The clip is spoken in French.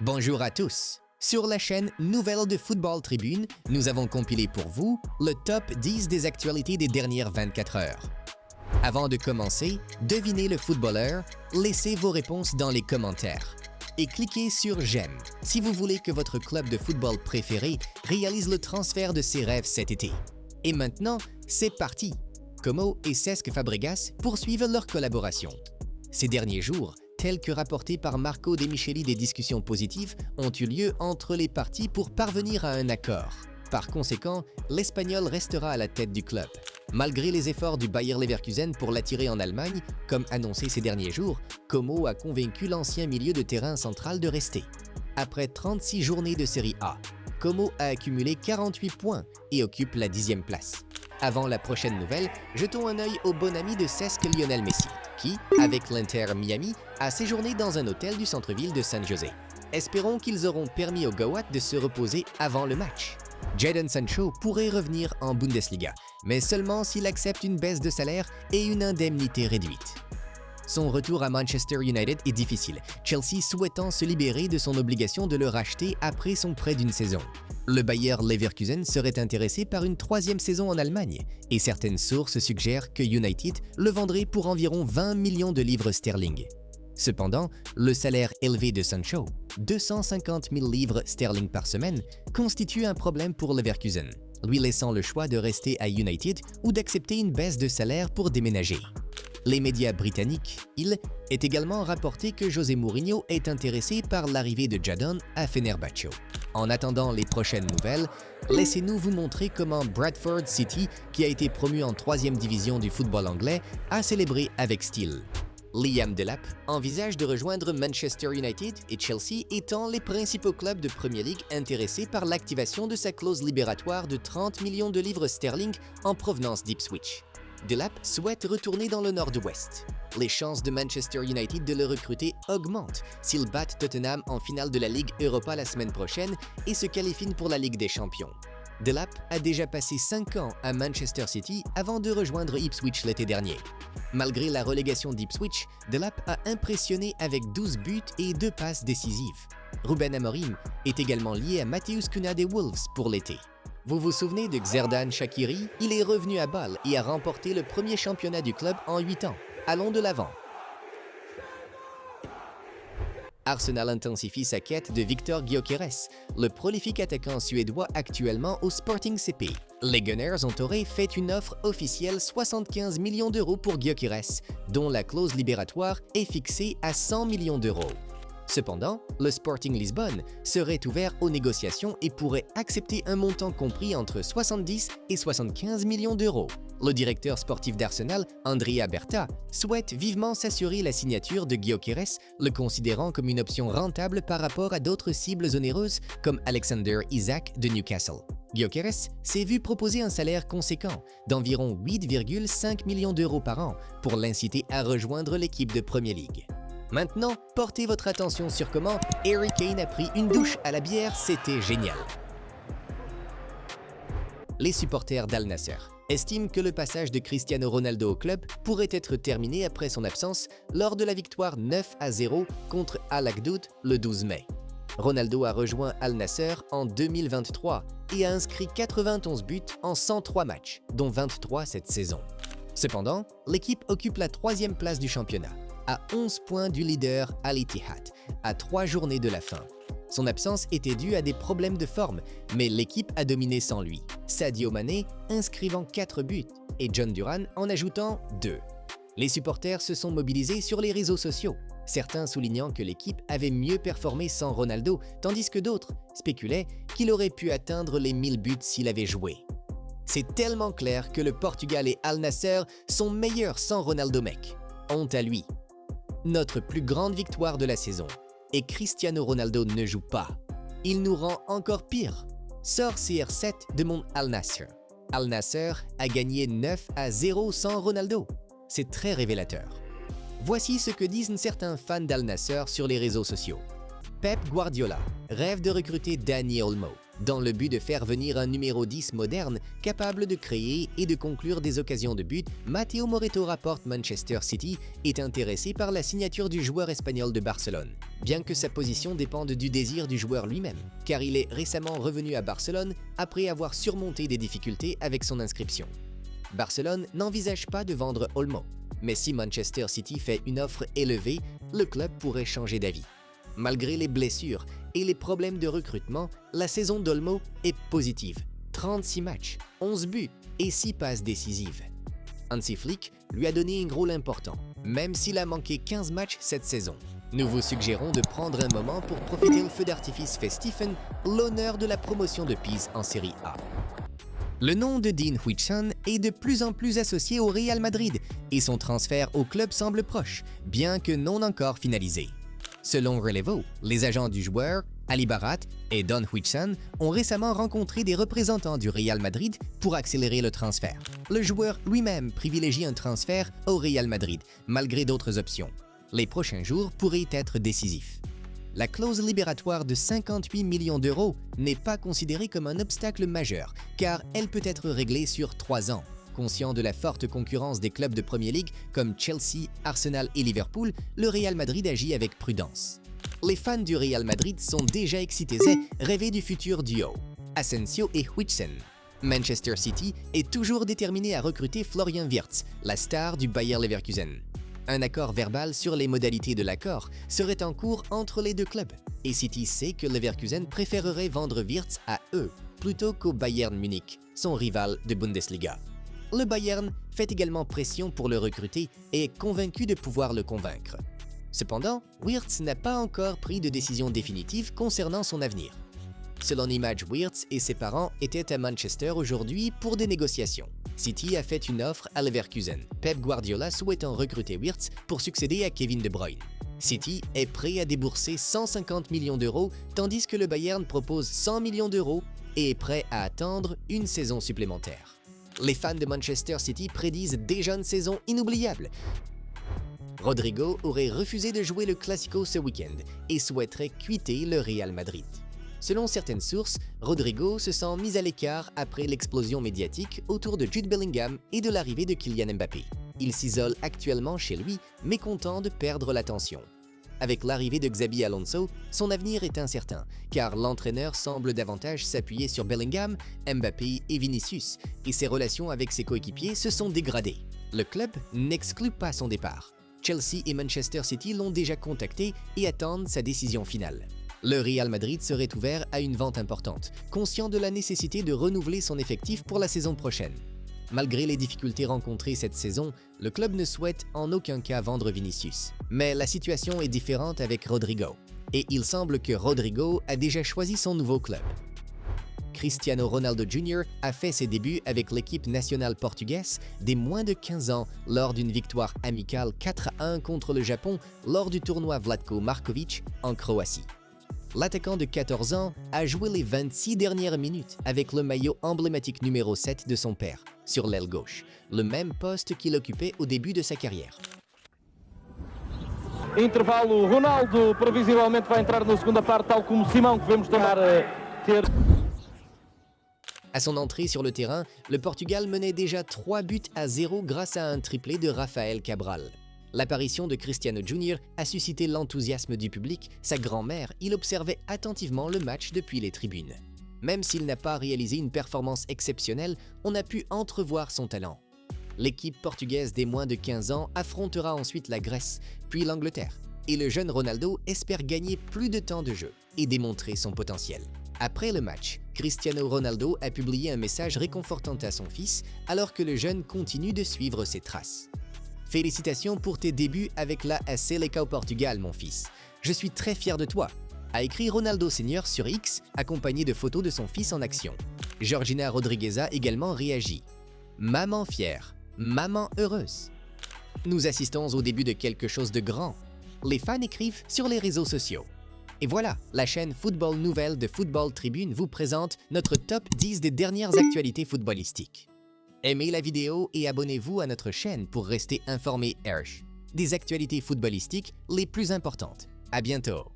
Bonjour à tous. Sur la chaîne Nouvelles de Football Tribune, nous avons compilé pour vous le top 10 des actualités des dernières 24 heures. Avant de commencer, devinez le footballeur, laissez vos réponses dans les commentaires. Et cliquez sur « J'aime » si vous voulez que votre club de football préféré réalise le transfert de ses rêves cet été. Et maintenant, c'est parti! Como et Cesc Fabregas poursuivent leur collaboration. Ces derniers jours, tels que rapporté par Marco De Micheli, des discussions positives ont eu lieu entre les parties pour parvenir à un accord. Par conséquent, l'Espagnol restera à la tête du club. Malgré les efforts du Bayer Leverkusen pour l'attirer en Allemagne, comme annoncé ces derniers jours, Como a convaincu l'ancien milieu de terrain central de rester. Après 36 journées de Série A, Como a accumulé 48 points et occupe la 10e place. Avant la prochaine nouvelle, jetons un œil au bon ami de Cesc, Lionel Messi, qui, avec l'Inter Miami, a séjourné dans un hôtel du centre-ville de San José. Espérons qu'ils auront permis au Goat de se reposer avant le match. Jadon Sancho pourrait revenir en Bundesliga, mais seulement s'il accepte une baisse de salaire et une indemnité réduite. Son retour à Manchester United est difficile, Chelsea souhaitant se libérer de son obligation de le racheter après son prêt d'une saison. Le Bayer Leverkusen serait intéressé par une 3e saison en Allemagne, et certaines sources suggèrent que United le vendrait pour environ 20 millions de livres sterling. Cependant, le salaire élevé de Sancho, 250 000 livres sterling par semaine, constitue un problème pour Leverkusen, lui laissant le choix de rester à United ou d'accepter une baisse de salaire pour déménager. Les médias britanniques, est également rapporté que José Mourinho est intéressé par l'arrivée de Jadon à Fenerbahçe. En attendant les prochaines nouvelles, laissez-nous vous montrer comment Bradford City, qui a été promu en 3e division du football anglais, a célébré avec style. Liam Delap envisage de rejoindre Manchester United et Chelsea étant les principaux clubs de Premier League intéressés par l'activation de sa clause libératoire de 30 millions de livres sterling en provenance d'Ipswich. Delap souhaite retourner dans le nord-ouest. Les chances de Manchester United de le recruter augmentent s'ils battent Tottenham en finale de la Ligue Europa la semaine prochaine et se qualifient pour la Ligue des Champions. Delap a déjà passé 5 ans à Manchester City avant de rejoindre Ipswich l'été dernier. Malgré la relégation d'Ipswich, Delap a impressionné avec 12 buts et 2 passes décisives. Ruben Amorim est également lié à Mateusz Cunha des Wolves pour l'été. Vous vous souvenez de Xherdan Shaqiri? Il est revenu à Bâle et a remporté le premier championnat du club en 8 ans. Allons de l'avant. Arsenal intensifie sa quête de Viktor Gyökeres, le prolifique attaquant suédois actuellement au Sporting CP. Les Gunners ont fait une offre officielle 75 millions d'euros pour Gyökeres, dont la clause libératoire est fixée à 100 millions d'euros. Cependant, le Sporting Lisbonne serait ouvert aux négociations et pourrait accepter un montant compris entre 70 et 75 millions d'euros. Le directeur sportif d'Arsenal, Andrea Berta, souhaite vivement s'assurer la signature de Gyökeres, le considérant comme une option rentable par rapport à d'autres cibles onéreuses comme Alexander Isak de Newcastle. Gyökeres s'est vu proposer un salaire conséquent d'environ 8,5 millions d'euros par an pour l'inciter à rejoindre l'équipe de Premier League. Maintenant, portez votre attention sur comment Harry Kane a pris une douche à la bière, c'était génial. Les supporters d'Al Nassr estiment que le passage de Cristiano Ronaldo au club pourrait être terminé après son absence lors de la victoire 9-0 contre Al Akdoud le 12 mai. Ronaldo a rejoint Al Nassr en 2023 et a inscrit 91 buts en 103 matchs, dont 23 cette saison. Cependant, l'équipe occupe la 3e place du championnat, à 11 points du leader Al Ittihad, à 3 journées de la fin. Son absence était due à des problèmes de forme, mais l'équipe a dominé sans lui. Sadio Mané inscrivant 4 buts et John Duran en ajoutant 2. Les supporters se sont mobilisés sur les réseaux sociaux, certains soulignant que l'équipe avait mieux performé sans Ronaldo, tandis que d'autres spéculaient qu'il aurait pu atteindre les 1000 buts s'il avait joué. C'est tellement clair que le Portugal et Al Nassr sont meilleurs sans Ronaldo mec. Honte à lui. Notre plus grande victoire de la saison. Et Cristiano Ronaldo ne joue pas. Il nous rend encore pire. Sort CR7 de mon Al Nassr. Al Nassr a gagné 9-0 sans Ronaldo. C'est très révélateur. Voici ce que disent certains fans d'Al Nassr sur les réseaux sociaux. Pep Guardiola rêve de recruter Dani Olmo, Dans le but de faire venir un numéro 10 moderne, capable de créer et de conclure des occasions de but, Matteo Moretto rapporte Manchester City est intéressé par la signature du joueur espagnol de Barcelone, bien que sa position dépende du désir du joueur lui-même, car il est récemment revenu à Barcelone après avoir surmonté des difficultés avec son inscription. Barcelone n'envisage pas de vendre Olmo, mais si Manchester City fait une offre élevée, le club pourrait changer d'avis. Malgré les blessures et les problèmes de recrutement, la saison d'Olmo est positive. 36 matchs, 11 buts et 6 passes décisives. Hansi Flick lui a donné un rôle important, même s'il a manqué 15 matchs cette saison. Nous vous suggérons de prendre un moment pour profiter le feu d'artifice fait Stephen, l'honneur de la promotion de Pise en Série A. Le nom de Dean Huijsen est de plus en plus associé au Real Madrid et son transfert au club semble proche, bien que non encore finalisé. Selon Relevo, les agents du joueur, Ali Barat et Don Huijsen, ont récemment rencontré des représentants du Real Madrid pour accélérer le transfert. Le joueur lui-même privilégie un transfert au Real Madrid, malgré d'autres options. Les prochains jours pourraient être décisifs. La clause libératoire de 58 millions d'euros n'est pas considérée comme un obstacle majeur, car elle peut être réglée sur 3 ans. Conscient de la forte concurrence des clubs de Premier League comme Chelsea, Arsenal et Liverpool, le Real Madrid agit avec prudence. Les fans du Real Madrid sont déjà excités et rêvent du futur duo, Asensio et Huijsen. Manchester City est toujours déterminé à recruter Florian Wirtz, la star du Bayer Leverkusen. Un accord verbal sur les modalités de l'accord serait en cours entre les deux clubs, et City sait que Leverkusen préférerait vendre Wirtz à eux plutôt qu'au Bayern Munich, son rival de Bundesliga. Le Bayern fait également pression pour le recruter et est convaincu de pouvoir le convaincre. Cependant, Wirtz n'a pas encore pris de décision définitive concernant son avenir. Selon Image, Wirtz et ses parents étaient à Manchester aujourd'hui pour des négociations. City a fait une offre à Leverkusen, Pep Guardiola souhaitant recruter Wirtz pour succéder à Kevin De Bruyne. City est prêt à débourser 150 millions d'euros, tandis que le Bayern propose 100 millions d'euros et est prêt à attendre une saison supplémentaire. Les fans de Manchester City prédisent déjà une saison inoubliable. Rodrigo aurait refusé de jouer le Classico ce week-end et souhaiterait quitter le Real Madrid. Selon certaines sources, Rodrigo se sent mis à l'écart après l'explosion médiatique autour de Jude Bellingham et de l'arrivée de Kylian Mbappé. Il s'isole actuellement chez lui, mécontent de perdre l'attention. Avec l'arrivée de Xabi Alonso, son avenir est incertain, car l'entraîneur semble davantage s'appuyer sur Bellingham, Mbappé et Vinicius, et ses relations avec ses coéquipiers se sont dégradées. Le club n'exclut pas son départ. Chelsea et Manchester City l'ont déjà contacté et attendent sa décision finale. Le Real Madrid serait ouvert à une vente importante, conscient de la nécessité de renouveler son effectif pour la saison prochaine. Malgré les difficultés rencontrées cette saison, le club ne souhaite en aucun cas vendre Vinicius. Mais la situation est différente avec Rodrigo, et il semble que Rodrigo a déjà choisi son nouveau club. Cristiano Ronaldo Jr. a fait ses débuts avec l'équipe nationale portugaise des moins de 15 ans lors d'une victoire amicale 4-1 contre le Japon lors du tournoi Vlatko Markovic en Croatie. L'attaquant de 14 ans a joué les 26 dernières minutes avec le maillot emblématique numéro 7 de son père, sur l'aile gauche, le même poste qu'il occupait au début de sa carrière. Intervalo, Ronaldo previsivelmente vai entrar na segunda parte, tal como Simão, que vemos tornar ter... À son entrée sur le terrain, le Portugal menait déjà 3-0 grâce à un triplé de Rafael Cabral. L'apparition de Cristiano Jr. a suscité l'enthousiasme du public. Sa grand-mère, il observait attentivement le match depuis les tribunes. Même s'il n'a pas réalisé une performance exceptionnelle, on a pu entrevoir son talent. L'équipe portugaise des moins de 15 ans affrontera ensuite la Grèce, puis l'Angleterre. Et le jeune Ronaldo espère gagner plus de temps de jeu et démontrer son potentiel. Après le match, Cristiano Ronaldo a publié un message réconfortant à son fils alors que le jeune continue de suivre ses traces. Félicitations pour tes débuts avec la Seleção au Portugal, mon fils. Je suis très fier de toi, a écrit Ronaldo Senior sur X, accompagné de photos de son fils en action. Georgina Rodriguez a également réagi. Maman fière, maman heureuse. Nous assistons au début de quelque chose de grand. Les fans écrivent sur les réseaux sociaux. Et voilà, la chaîne Football Nouvelle de Football Tribune vous présente notre top 10 des dernières actualités footballistiques. Aimez la vidéo et abonnez-vous à notre chaîne pour rester informé des actualités footballistiques les plus importantes. À bientôt!